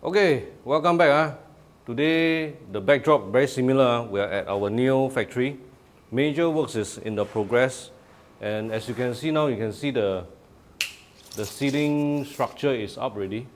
Okay, welcome back. Today the backdrop very similar. We are at our new factory. Major works is in the progress, and as you can see now, you can see the ceiling structure is up already.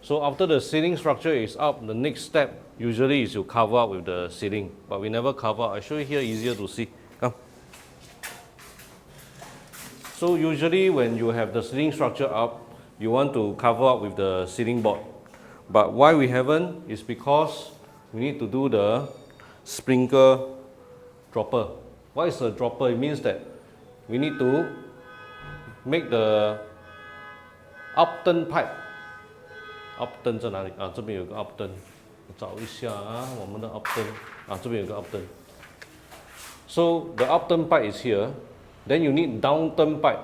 So after the ceiling structure is up, the next step usually is to cover up with the ceiling, but we never cover. I show you here, easier to see. Come. So usually when you have the ceiling structure up, you want to cover up with the ceiling board. But why we haven't is because we need to do the sprinkler dropper. What is a dropper? It means that we need to make the upturn pipe. Upturn 在哪里？这边有个 upturn， 找一下我们的 upturn。这边有个 upturn。So the upturn pipe is here. Then you need downturn pipe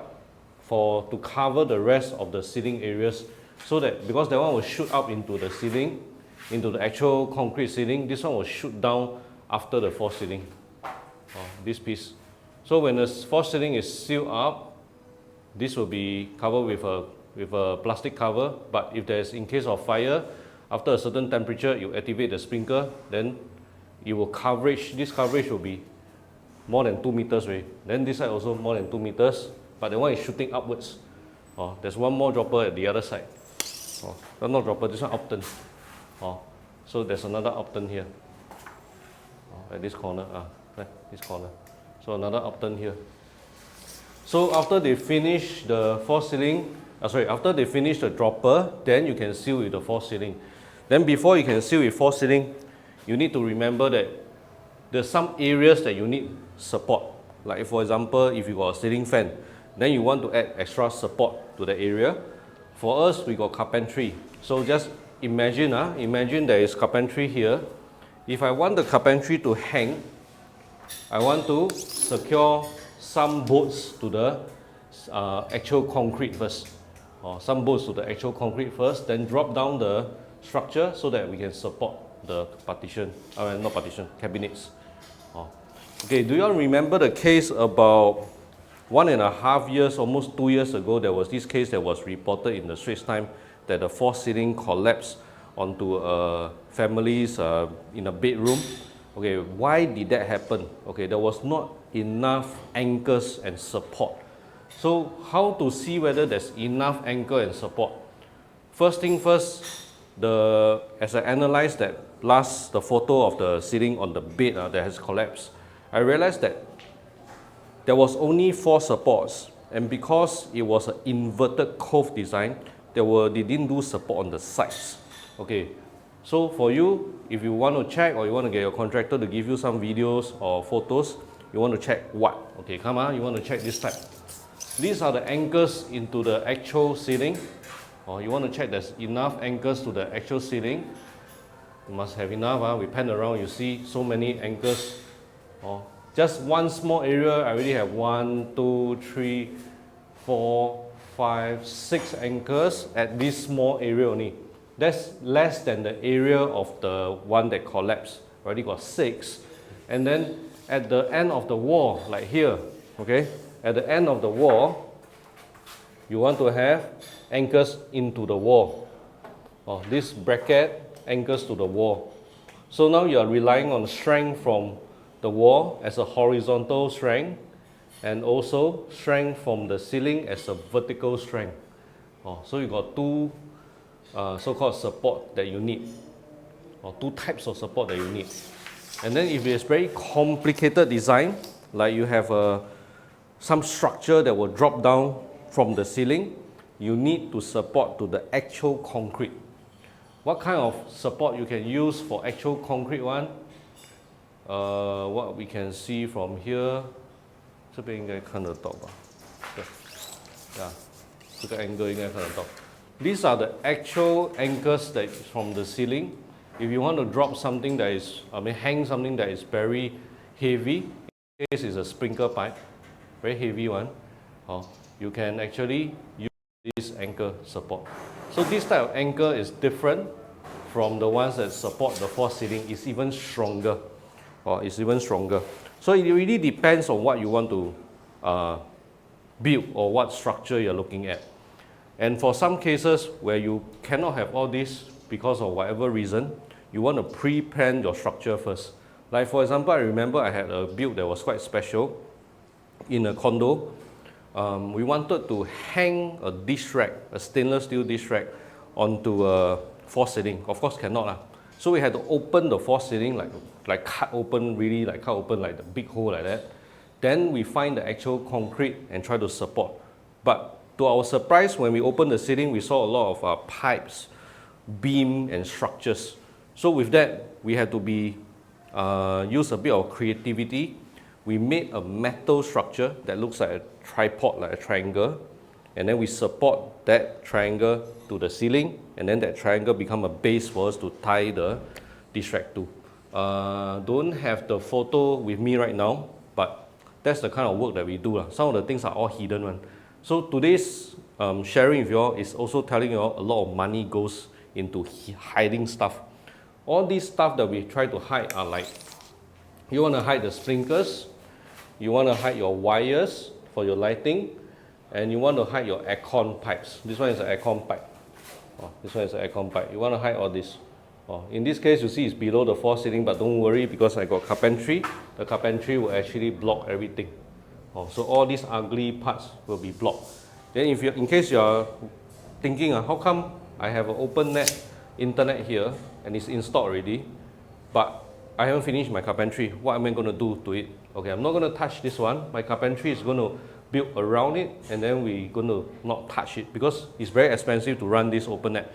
to cover the rest of the ceiling areas. So that, because that one will shoot up into the ceiling, into the actual concrete ceiling, this one will shoot down after the false ceiling, this piece. So when the false ceiling is sealed up, this will be covered with a plastic cover, but if there's, in case of fire, after a certain temperature, you activate the sprinkler, then it will this coverage will be more than 2 meters away. Then this side also more than 2 meters, but the one is shooting upwards. There's one more dropper at the other side. Not dropper, this one upturn. So there's another upturn here. At this corner, this corner. So another upturn here. So after they finish the false ceiling, after they finish the dropper, then you can seal with the false ceiling. Then before you can seal with false ceiling, you need to remember that there's some areas that you need support. Like for example, if you got a ceiling fan, then you want to add extra support to the area. For us, we got carpentry. So just imagine there is carpentry here. If I want the carpentry to hang, I want to secure some bolts to the actual concrete first. Some bolts to the actual concrete first, then drop down the structure so that we can support the partition, not partition, cabinets. Okay, do you all remember the case about 1.5 years, almost 2 years ago? There was this case that was reported in the Straits Times that the false ceiling collapsed onto families in a bedroom. Okay, why did that happen? Okay, there was not enough anchors and support. So how to see whether there's enough anchor and support? First thing first, as I analyzed the photo of the ceiling on the bed that has collapsed, I realized that there was only 4 supports, and because it was an inverted cove design, they didn't do support on the sides. Okay, so for you, if you want to check or you want to get your contractor to give you some videos or photos, you want to check what? Okay, come on, you want to check this type. These are the anchors into the actual ceiling. You want to check there's enough anchors to the actual ceiling. You must have enough. We pan around, you see so many anchors. Just one small area, I already have 1, 2, 3, 4, 5, 6 anchors at this small area only. That's less than the area of the one that collapsed. Already got 6. And then at the end of the wall, like here, okay, at the end of the wall, you want to have anchors into the wall. This bracket anchors to the wall. So now you are relying on strength from the wall as a horizontal strength, and also strength from the ceiling as a vertical strength. So you got 2 so-called support that you need, or 2 types of support that you need. And then if it's very complicated design, like you have some structure that will drop down from the ceiling, you need to support to the actual concrete. What kind of support you can use for actual concrete one? What we can see from here, 这边应该看得到吧？对，这个 angle 应该看得到。These are the actual anchors that is from the ceiling. If you want to drop something that is, hang something that is very heavy, this is a sprinkler pipe, very heavy one. You can actually use this anchor support. So this type of anchor is different from the ones that support the false ceiling. It's even stronger. So it really depends on what you want to build or what structure you're looking at. And for some cases where you cannot have all this because of whatever reason, you want to pre-plan your structure first. Like for example, I remember I had a build that was quite special in a condo. We wanted to hang a dish rack, a stainless steel dish rack, onto a false ceiling. Of course, cannot lah. So we had to open the false ceiling, like cut open like the big hole like that. Then we find the actual concrete and try to support. But to our surprise, when we opened the ceiling, we saw a lot of pipes, beam and structures. So with that, we had to use a bit of creativity. We made a metal structure that looks like a tripod, like a triangle, and then we support that triangle to the ceiling, and then that triangle become a base for us to tie the dish rack to. Don't have the photo with me right now, but that's the kind of work that we do. Some of the things are all hidden one. So today's sharing with you all is also telling you all a lot of money goes into hiding stuff. All these stuff that we try to hide are like, you want to hide the sprinklers, you want to hide your wires for your lighting, and you want to hide your aircon pipes. This one is an aircon pipe. This one is an aircon pipe. You want to hide all this. In this case, you see it's below the false ceiling, but don't worry because I got carpentry. The carpentry will actually block everything. So all these ugly parts will be blocked. Then in case you are thinking, how come I have an open net internet here and it's installed already, but I haven't finished my carpentry. What am I going to do to it? Okay, I'm not going to touch this one. My carpentry is going to build around it, and then we're going to not touch it because it's very expensive to run this open net.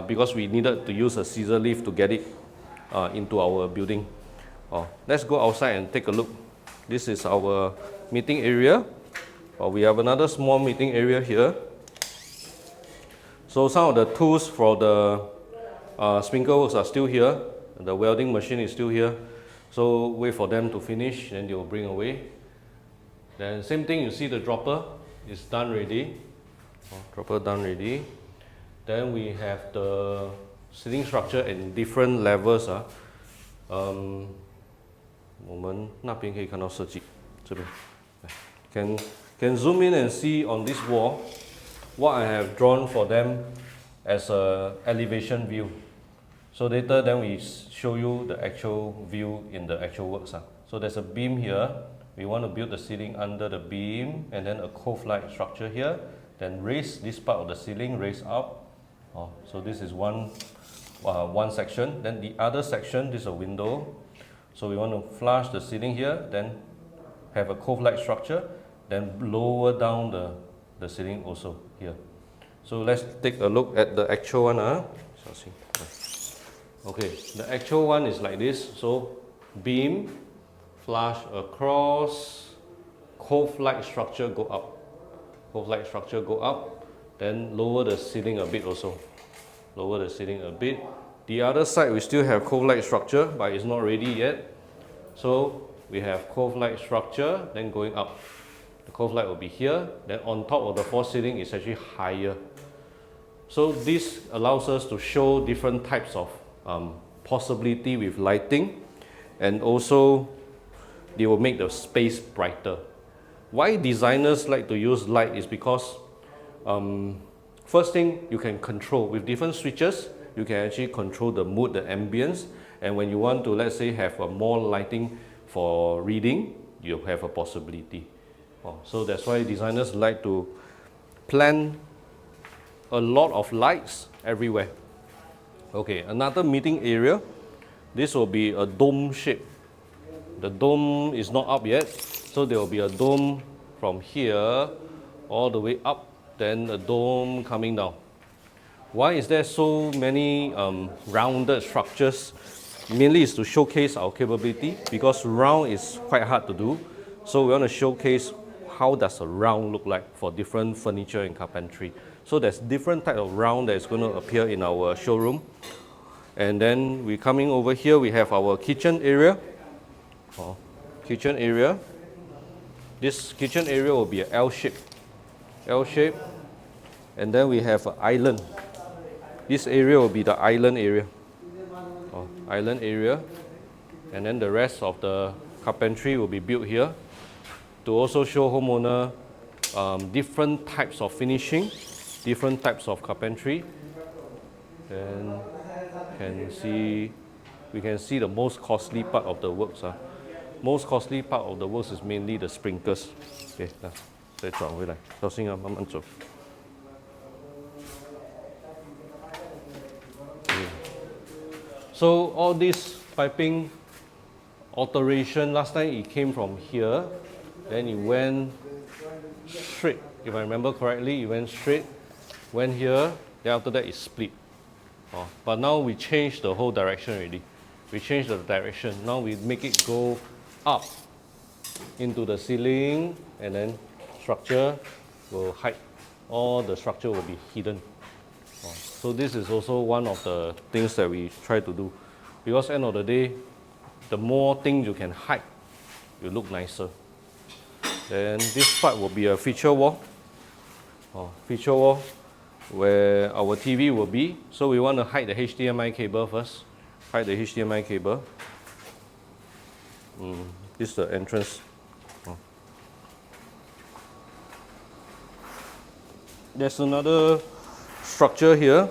Because we needed to use a scissor lift to get it into our building. Let's go outside and take a look. This is our meeting area. We have another small meeting area here. So some of the tools for the sprinkler works are still here. The welding machine is still here. So wait for them to finish, then they will bring away. Then same thing, you see the dropper is done ready. Dropper done ready. Then we have the ceiling structure in different levels. 我们那边可以看到设计，这边 can zoom in and see on this wall what I have drawn for them as a elevation view. So later then we show you the actual view in the actual works. So there's a beam here. We want to build the ceiling under the beam, and then a cove-like structure here. Then raise this part of the ceiling, raise up. So this is one section. Then the other section, this is a window. So we want to flush the ceiling here, then have a cove-like structure, then lower down the ceiling also here. So let's take a look at the actual one. Okay, the actual one is like this. So beam, flush across, cove-like structure go up. Cove-like structure go up, then lower the ceiling a bit also. Lower the ceiling a bit. The other side we still have cove-like structure, but it's not ready yet. So we have cove-like structure, then going up. The cove-like will be here, then on top of the false ceiling is actually higher. So this allows us to show different types of possibility with lighting, and also they will make the space brighter. Why designers like to use light is because first thing, you can control with different switches. You can actually control the mood, the ambience, and when you want to, let's say, have more lighting for reading, you have a possibility. So that's why designers like to plan a lot of lights everywhere. Okay, another meeting area. This will be a dome shape. The dome is not up yet, so there will be a dome from here all the way up, then a dome coming down. Why is there so many rounded structures? Mainly is to showcase our capability, because round is quite hard to do. So we want to showcase how does a round look like for different furniture and carpentry. So there's different type of round that is going to appear in our showroom. And then we coming over here, we have our kitchen area. Kitchen area. This kitchen area will be an L shape. L shape. And then we have an island. This area will be the island area. Island area. And then the rest of the carpentry will be built here to also show homeowner different types of finishing, different types of carpentry. Then we can see the most costly part of the works. Most costly part of the works is mainly the sprinklers. Okay, 再转回来，小心啊，慢慢走。So all this piping alteration, last time it came from here, then it went straight. If I remember correctly, it went straight, went here, then after that it split. But now we changed the whole direction already. We changed the direction. Now we make it go up into the ceiling, and then structure will hide. All the structure will be hidden. So this is also one of the things that we try to do, because end of the day, the more things you can hide, you look nicer. Then this part will be a feature wall. Feature wall where our TV will be. So we want to hide the HDMI cable first. Hide the HDMI cable. This is the entrance. There's another structure here.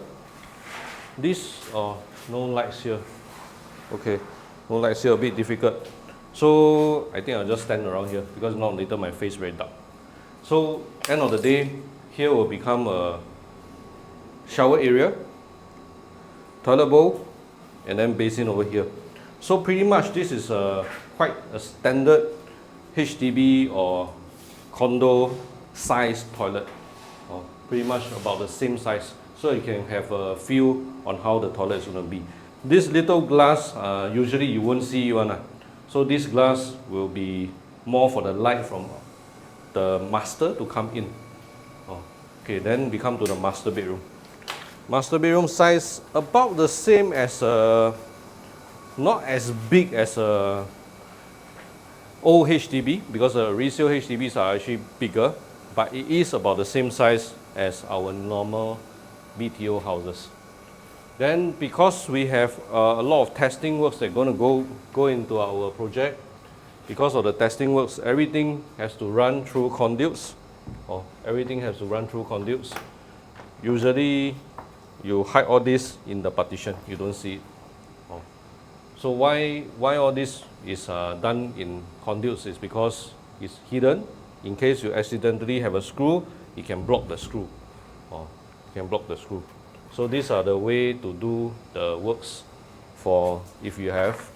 This, no lights here. Okay, no lights here, a bit difficult. So I think I'll just stand around here, because now later my face very dark. So end of the day, here will become a shower area, toilet bowl, and then basin over here. So pretty much this is quite a standard HDB or condo size toilet. Pretty much about the same size, so you can have a feel on how the toilet is going to be. This little glass, usually you won't see one. So this glass will be more for the light from the master to come in. Okay, then we come to the master bedroom. Master bedroom size about the same as not as big as a old HDB, because the resale HDBs are actually bigger, but it is about the same size as our normal BTO houses. Then because we have a lot of testing works that are going to go into our project, because of the testing works, everything has to run through conduits. Everything has to run through conduits. Usually you hide all this in the partition, you don't see it. So why all this is done in conduits is because it's hidden. In case you accidentally have a screw, it can block the screw. So these are the way to do the works for if you have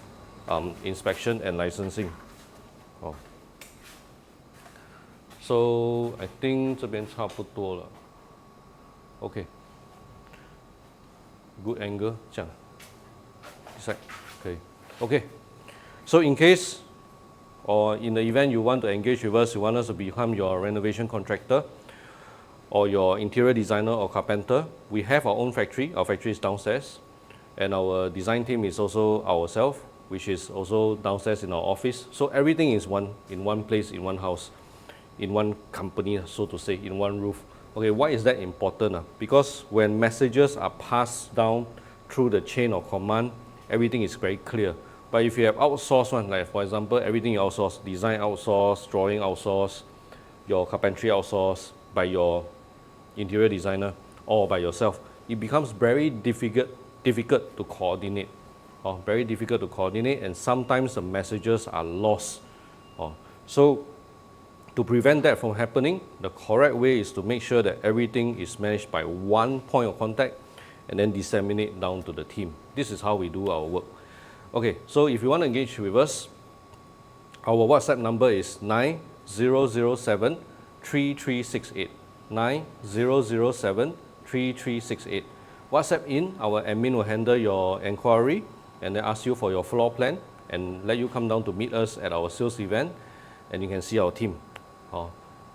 inspection and licensing. So I think 这边差不多了。Okay. Good angle, 这样。This side, okay. So in case or in the event you want to engage with us, you want us to become your renovation contractor or your interior designer or carpenter, we have our own factory. Our factory is downstairs, and our design team is also ourselves, which is also downstairs in our office. So everything is in one place, in one house, in one company, so to say, in one roof. Okay, why is that important? Because when messages are passed down through the chain of command, everything is very clear. But if you have outsourced one, like for example, everything you outsource, design outsource, drawing outsource, your carpentry outsource by your interior designer or by yourself, it becomes very difficult to coordinate. Very difficult to coordinate, and sometimes the messages are lost. So to prevent that from happening, the correct way is to make sure that everything is managed by one point of contact and then disseminate down to the team. This is how we do our work. Okay, so if you want to engage with us, our WhatsApp number is 9007 3368. 9007 3368. WhatsApp in, our admin will handle your inquiry and then ask you for your floor plan and let you come down to meet us at our sales event, and you can see our team.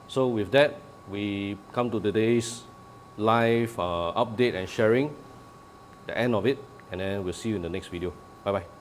So with that, we come to today's live update and sharing, the end of it, and then we'll see you in the next video. Bye bye.